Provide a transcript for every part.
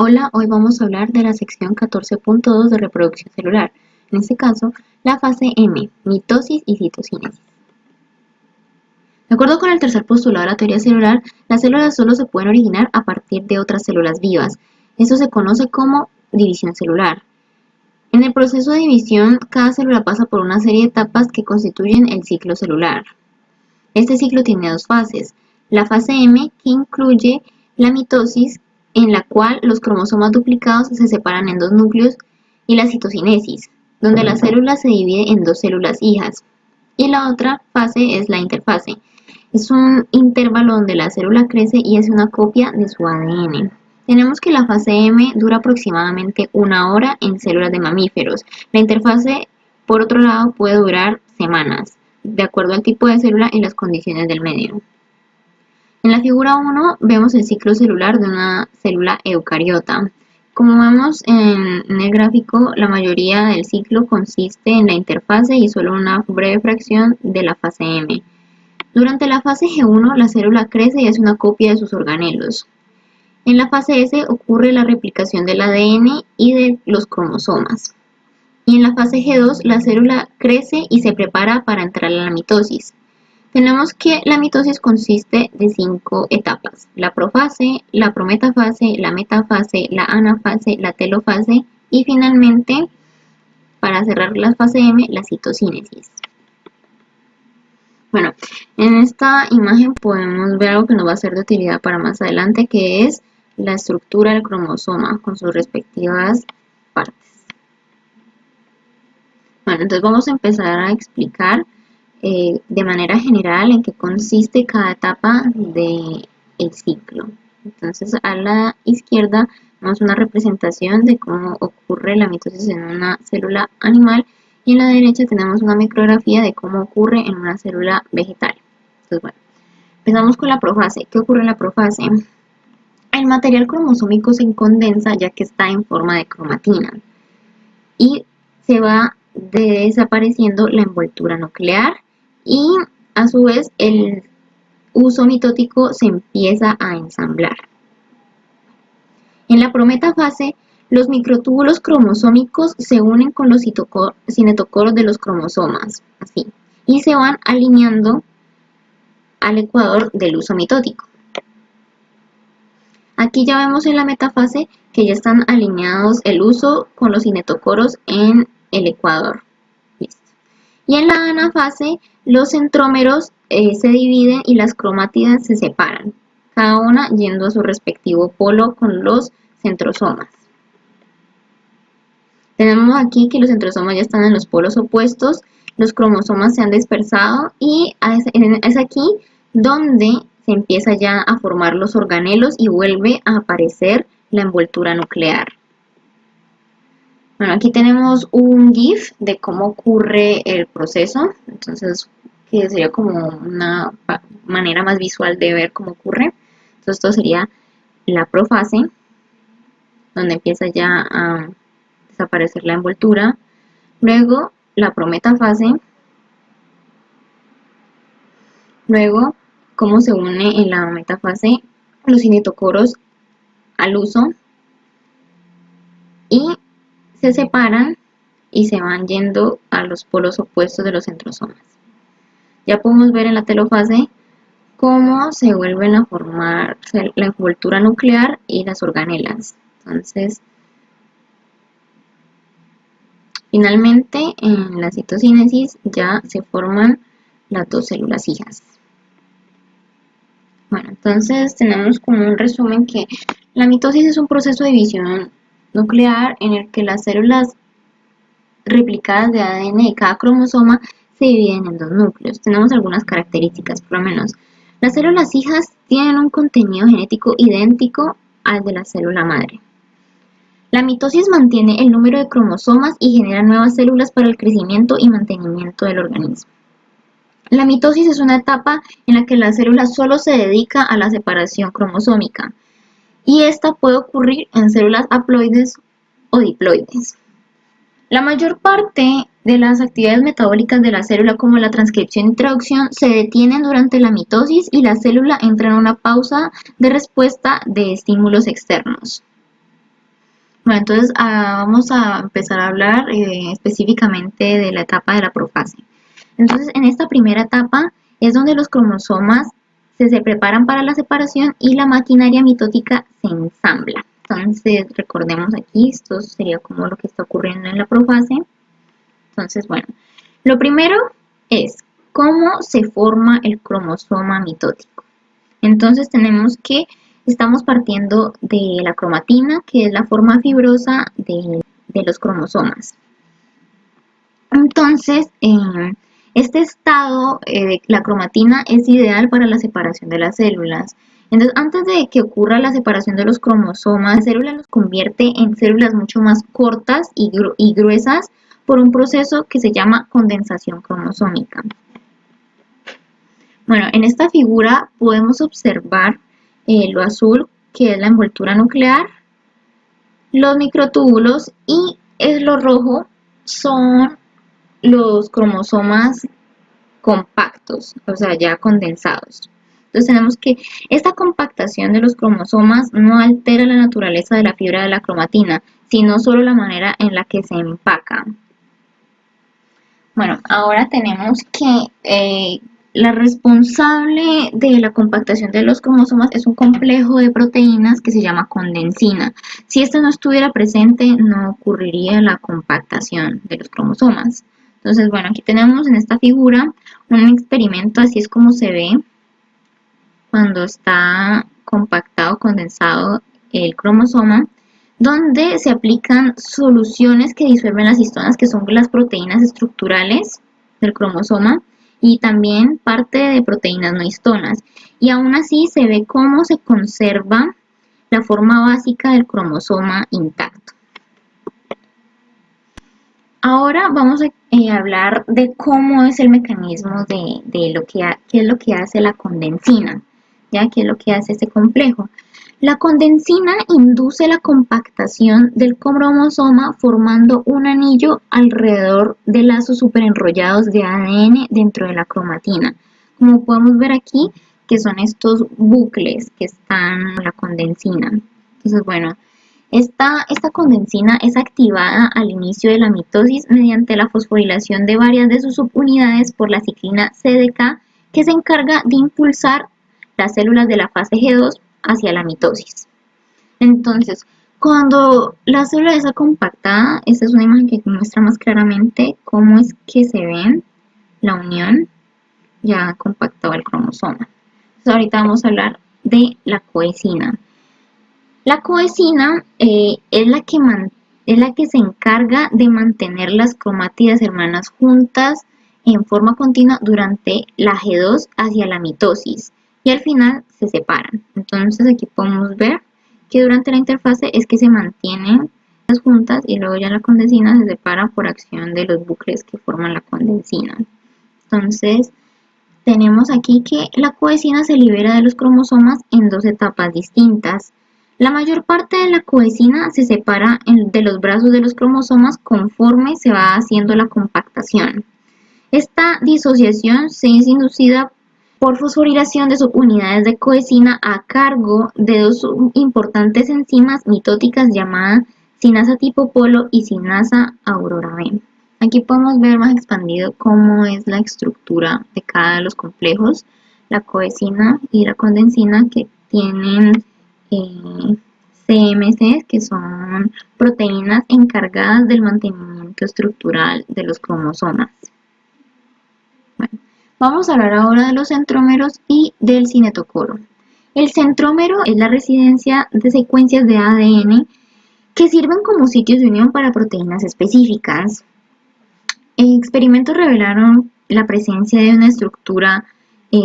Hola, hoy vamos a hablar de la sección 14.2 de reproducción celular, en este caso, la fase M, mitosis y citocínesis. De acuerdo con el tercer postulado de la teoría celular, las células solo se pueden originar a partir de otras células vivas. Esto se conoce como división celular. En el proceso de división, cada célula pasa por una serie de etapas que constituyen el ciclo celular. Este ciclo tiene dos fases. La fase M, que incluye la mitosis, en la cual los cromosomas duplicados se separan en dos núcleos, y la citocinesis, donde la célula se divide en dos células hijas. Y la otra fase es la interfase. Es un intervalo donde la célula crece y es una copia de su ADN. Tenemos que la fase M dura aproximadamente 1 hora en células de mamíferos. La interfase, por otro lado, puede durar semanas, de acuerdo al tipo de célula y las condiciones del medio. En la figura 1 vemos el ciclo celular de una célula eucariota. Como vemos en el gráfico, la mayoría del ciclo consiste en la interfase y solo una breve fracción de la fase M. Durante la fase G1, la célula crece y es una copia de sus organelos. En la fase S ocurre la replicación del ADN y de los cromosomas. Y en la fase G2, la célula crece y se prepara para entrar a la mitosis. Tenemos que la mitosis consiste de 5 etapas: la profase, la prometafase, la metafase, la anafase, la telofase y finalmente, para cerrar la fase M, la citocínesis. Bueno, en esta imagen podemos ver algo que nos va a ser de utilidad para más adelante, que es la estructura del cromosoma con sus respectivas partes. Bueno, entonces vamos a empezar a explicar de manera general en qué consiste cada etapa del ciclo. Entonces, a la izquierda vemos una representación de cómo ocurre la mitosis en una célula animal, y en la derecha tenemos una micrografía de cómo ocurre en una célula vegetal. Entonces, bueno, empezamos con la profase. ¿Qué ocurre en la profase? El material cromosómico se condensa ya que está en forma de cromatina y se va desapareciendo la envoltura nuclear, y a su vez el uso mitótico se empieza a ensamblar. En la prometafase, los microtúbulos cromosómicos se unen con los cinetocoros de los cromosomas, así, y se van alineando al ecuador del uso mitótico. Aquí ya vemos en la metafase que ya están alineados el uso con los cinetocoros en el ecuador. Listo. Y en la anafase, los centrómeros se dividen y las cromátidas se separan, cada una yendo a su respectivo polo con los centrosomas. Tenemos aquí que los centrosomas ya están en los polos opuestos, los cromosomas se han dispersado y es aquí donde se empieza ya a formar los organelos y vuelve a aparecer la envoltura nuclear. Bueno, aquí tenemos un GIF de cómo ocurre el proceso, entonces que sería como una manera más visual de ver cómo ocurre. Entonces esto sería la profase, donde empieza ya a desaparecer la envoltura. Luego la prometafase. Luego, cómo se une en la metafase los cinetocoros al uso y se separan y se van yendo a los polos opuestos de los centrosomas. Ya podemos ver en la telofase cómo se vuelven a formar la envoltura nuclear y las organelas. Entonces, finalmente en la citocinesis ya se forman las dos células hijas. Bueno, entonces tenemos como un resumen que la mitosis es un proceso de división nuclear en el que las células replicadas de ADN de cada cromosoma se dividen en dos núcleos. Tenemos algunas características, por lo menos. Las células hijas tienen un contenido genético idéntico al de la célula madre. La mitosis mantiene el número de cromosomas y genera nuevas células para el crecimiento y mantenimiento del organismo. La mitosis es una etapa en la que la célula solo se dedica a la separación cromosómica, y esta puede ocurrir en células haploides o diploides. La mayor parte de las actividades metabólicas de la célula, como la transcripción y traducción, se detienen durante la mitosis y la célula entra en una pausa de respuesta de estímulos externos. Bueno, entonces vamos a empezar a hablar específicamente de la etapa de la profase. Entonces, en esta primera etapa es donde los cromosomas se preparan para la separación y la maquinaria mitótica se ensambla. Entonces, recordemos aquí, esto sería como lo que está ocurriendo en la profase. Entonces, bueno, lo primero es cómo se forma el cromosoma mitótico. Entonces, tenemos que estamos partiendo de la cromatina, que es la forma fibrosa de los cromosomas. Entonces, este estado de la cromatina es ideal para la separación de las células. Entonces, antes de que ocurra la separación de los cromosomas, la célula los convierte en células mucho más cortas y gruesas por un proceso que se llama condensación cromosómica. Bueno, en esta figura podemos observar lo azul, que es la envoltura nuclear, los microtúbulos, y lo rojo son los cromosomas compactos, o sea, ya condensados. Entonces tenemos que esta compactación de los cromosomas no altera la naturaleza de la fibra de la cromatina, sino solo la manera en la que se empaca. Bueno, ahora tenemos que la responsable de la compactación de los cromosomas es un complejo de proteínas que se llama condensina. Si esto no estuviera presente, no ocurriría la compactación de los cromosomas. Entonces, bueno, aquí tenemos en esta figura un experimento, así es como se ve cuando está compactado, condensado el cromosoma, donde se aplican soluciones que disuelven las histonas, que son las proteínas estructurales del cromosoma, y también parte de proteínas no histonas. Y aún así se ve cómo se conserva la forma básica del cromosoma intacto. Ahora vamos a hablar de cómo es el mecanismo de qué es lo que hace la condensina, ¿ya? ¿Qué es lo que hace este complejo? La condensina induce la compactación del cromosoma formando un anillo alrededor de lazos superenrollados de ADN dentro de la cromatina. Como podemos ver aquí, que son estos bucles que están en la condensina. Entonces, bueno, esta condensina es activada al inicio de la mitosis mediante la fosforilación de varias de sus subunidades por la ciclina CDK, que se encarga de impulsar las células de la fase G2 hacia la mitosis. Entonces, cuando la célula está compactada, esta es una imagen que muestra más claramente cómo es que se ve la unión ya compactado el cromosoma. Entonces, ahorita vamos a hablar de la coesina. La coesina es la que se encarga de mantener las cromátidas hermanas juntas en forma continua durante la G2 hacia la mitosis y al final se separan. Entonces aquí podemos ver que durante la interfase es que se mantienen las juntas y luego ya la condensina se separa por acción de los bucles que forman la condensina. Entonces tenemos aquí que la coesina se libera de los cromosomas en dos etapas distintas. La mayor parte de la coesina se separa de los brazos de los cromosomas conforme se va haciendo la compactación. Esta disociación se es inducida por fosforilación de subunidades de coesina a cargo de dos importantes enzimas mitóticas llamadas sinasa tipo polo y sinasa aurora B. Aquí podemos ver más expandido cómo es la estructura de cada de los complejos, la coesina y la condensina, que tienen CMC, que son proteínas encargadas del mantenimiento estructural de los cromosomas. Bueno, vamos a hablar ahora de los centrómeros y del cinetocoro. El centrómero es la residencia de secuencias de ADN que sirven como sitios de unión para proteínas específicas. Experimentos revelaron la presencia de una estructura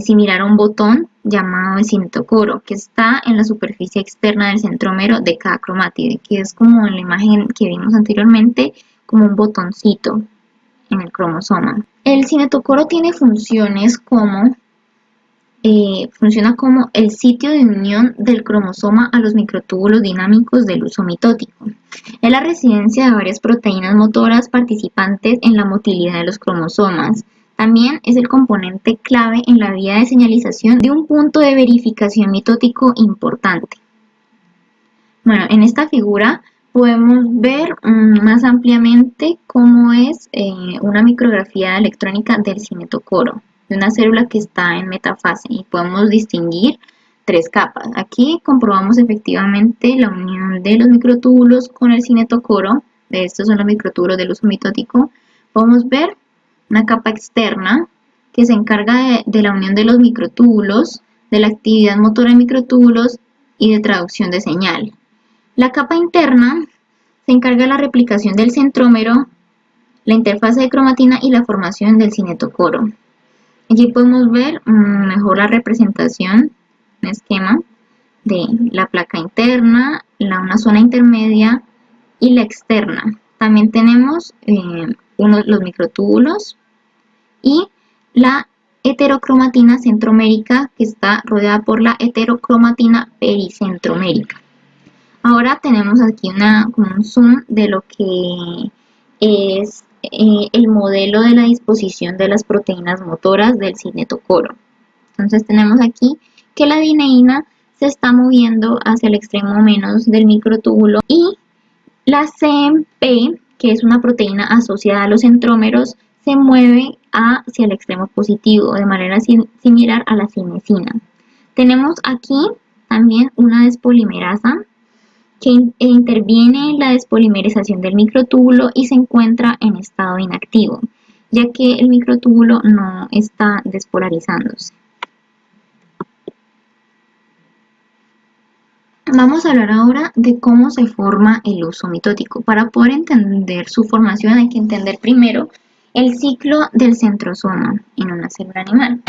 similar a un botón llamado el cinetocoro, que está en la superficie externa del centrómero de cada cromátide, que es como en la imagen que vimos anteriormente, como un botoncito en el cromosoma. El cinetocoro tiene funciones como funciona como el sitio de unión del cromosoma a los microtúbulos dinámicos del uso mitótico. Es la residencia de varias proteínas motoras participantes en la motilidad de los cromosomas. También es el componente clave en la vía de señalización de un punto de verificación mitótico importante. Bueno, en esta figura podemos ver más ampliamente cómo es una micrografía electrónica del cinetocoro, de una célula que está en metafase, y podemos distinguir tres capas. Aquí comprobamos efectivamente la unión de los microtúbulos con el cinetocoro. De estos son los microtúbulos del uso mitótico. Podemos ver una capa externa que se encarga de la unión de los microtúbulos, de la actividad motora de microtúbulos y de traducción de señal. La capa interna se encarga de la replicación del centrómero, la interfase de cromatina y la formación del cinetocoro. Aquí podemos ver mejor la representación, un esquema de la placa interna, una zona intermedia y la externa. También tenemos los microtúbulos y la heterocromatina centromérica, que está rodeada por la heterocromatina pericentromérica. Ahora tenemos aquí un zoom de lo que es el modelo de la disposición de las proteínas motoras del cinetocoro. Entonces tenemos aquí que la dineína se está moviendo hacia el extremo menos del microtúbulo, y la CMP, que es una proteína asociada a los centrómeros, se mueve hacia el extremo positivo de manera similar a la cinesina. Tenemos aquí también una despolimerasa que interviene en la despolimerización del microtúbulo y se encuentra en estado inactivo, ya que el microtúbulo no está despolarizándose. Vamos a hablar ahora de cómo se forma el uso mitótico. Para poder entender su formación hay que entender primero el ciclo del centrosoma en una célula animal.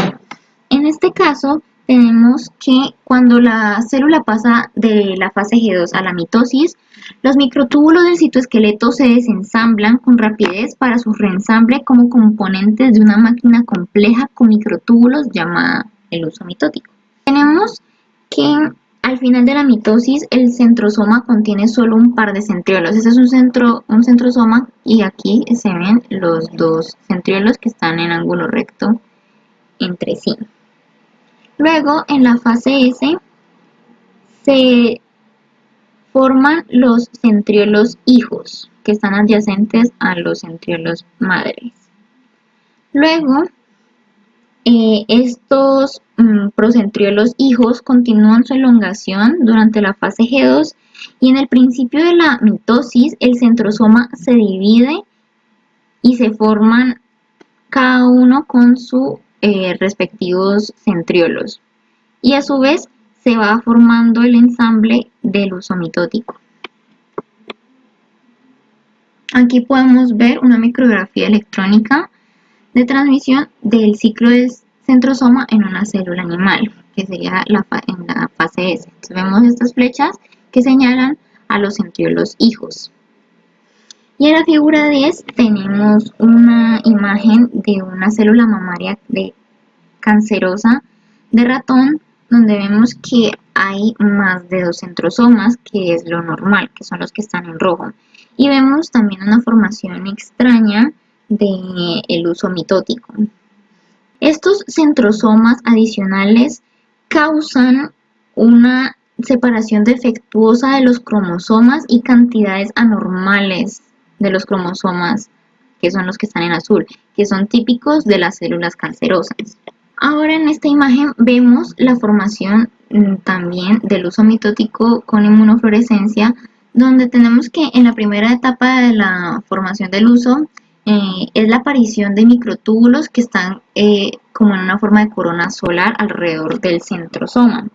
En este caso, tenemos que cuando la célula pasa de la fase G2 a la mitosis, los microtúbulos del citoesqueleto se desensamblan con rapidez para su reensamble como componentes de una máquina compleja con microtúbulos llamada el uso mitótico. Tenemos que al final de la mitosis el centrosoma contiene solo un par de centriolos. Este es un centrosoma, y aquí se ven los dos centriolos que están en ángulo recto entre sí. Luego, en la fase S, se forman los centriolos hijos, que están adyacentes a los centriolos madres. Luego, estos procentriolos hijos continúan su elongación durante la fase G2, y en el principio de la mitosis el centrosoma se divide y se forman cada uno con sus respectivos centriolos, y a su vez se va formando el ensamble del uso mitótico. Aquí podemos ver una micrografía electrónica de transmisión del ciclo del centrosoma en una célula animal, que sería en la fase S. Entonces vemos estas flechas que señalan a los centriolos hijos. Y en la figura 10 tenemos una imagen de una célula mamaria cancerosa de ratón, donde vemos que hay más de 2 centrosomas, que es lo normal, que son los que están en rojo. Y vemos también una formación extraña del uso mitótico. Estos centrosomas adicionales causan una separación defectuosa de los cromosomas y cantidades anormales de los cromosomas, que son los que están en azul, que son típicos de las células cancerosas. Ahora en esta imagen vemos la formación también del uso mitótico con inmunofluorescencia, donde tenemos que en la primera etapa de la formación del uso es la aparición de microtúbulos que están como en una forma de corona solar alrededor del centrosoma.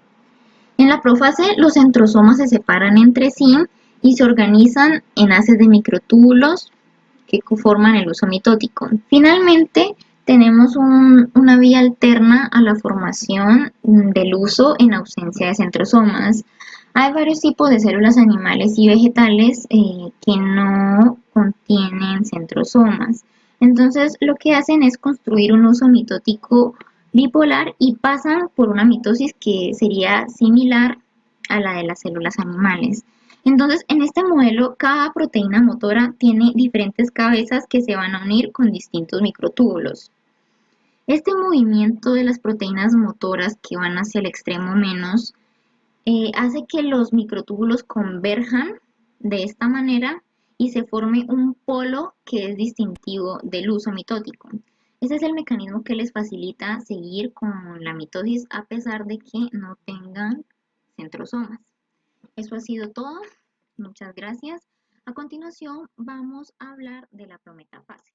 En la profase los centrosomas se separan entre sí y se organizan en haces de microtúbulos que forman el uso mitótico. Finalmente, tenemos una vía alterna a la formación del uso en ausencia de centrosomas. Hay varios tipos de células animales y vegetales que no contienen centrosomas. Entonces, lo que hacen es construir un uso mitótico bipolar y pasan por una mitosis que sería similar a la de las células animales. Entonces, en este modelo, cada proteína motora tiene diferentes cabezas que se van a unir con distintos microtúbulos. Este movimiento de las proteínas motoras que van hacia el extremo menos hace que los microtúbulos converjan de esta manera y se forme un polo que es distintivo del uso mitótico. Ese es el mecanismo que les facilita seguir con la mitosis a pesar de que no tengan centrosomas. Eso ha sido todo. Muchas gracias. A continuación vamos a hablar de la prometafase.